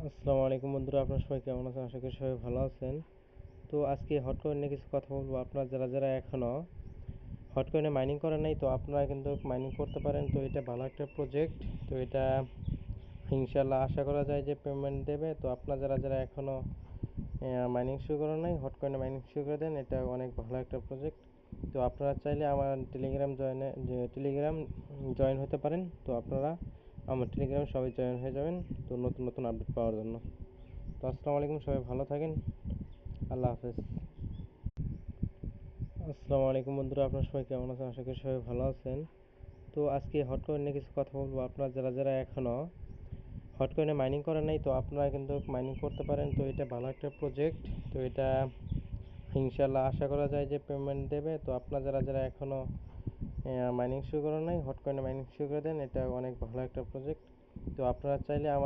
আসসালামু আলাইকুম বন্ধুরা, আপনারা সবাই কেমন আছেন? আশা করি সবাই ভালো আছেন। তো আজকে হটকয়েন নিয়ে কিছু কথা বলবো। আপনারা যারা এখনও হটকয়েনে মাইনিং করেন নাই, তো আপনারা কিন্তু মাইনিং করতে পারেন। তো এটা ভালো একটা প্রজেক্ট। তো এটা ইনশাল্লাহ আশা করা যায় যে পেমেন্ট দেবে। তো আপনারা যারা এখনও মাইনিং শুরু করেন নাই, হটকয়েনে মাইনিং শুরু করে দেন। এটা অনেক ভালো একটা প্রজেক্ট। তো আপনারা চাইলে আমার টেলিগ্রাম জয়েন হতে পারেন। তো আপনারা আমার টেলিগ্রামে সবাই জয়েন হয়ে যাবেন, তো নতুন নতুন আপডেট পাওয়ার জন্য। তো আসসালামু আলাইকুম, সবাই ভালো থাকেন। আল্লাহ হাফেজ। আসসালামু আলাইকুম বন্ধুরা, আপনারা সবাই কেমন আছেন? আশা করি সবাই ভালো আছেন। তো আজকে হটকয়েন নিয়ে কিছু কথা বলবো। আপনারা যারা এখনও হটকয়েনে মাইনিং করেন নাই, তো আপনারা কিন্তু মাইনিং করতে পারেন। তো এটা ভালো একটা প্রজেক্ট। তো এটা ইনশাল্লাহ আশা করা যায় যে পেমেন্ট দেবে। তো আপনারা যারা এখনও মাইনিং শুরু করেন নাই, হটকয়েনে মাইনিং শুরু করে দেন। এটা অনেক ভালো একটা প্রজেক্ট। তো আপনারা চাইলে আমার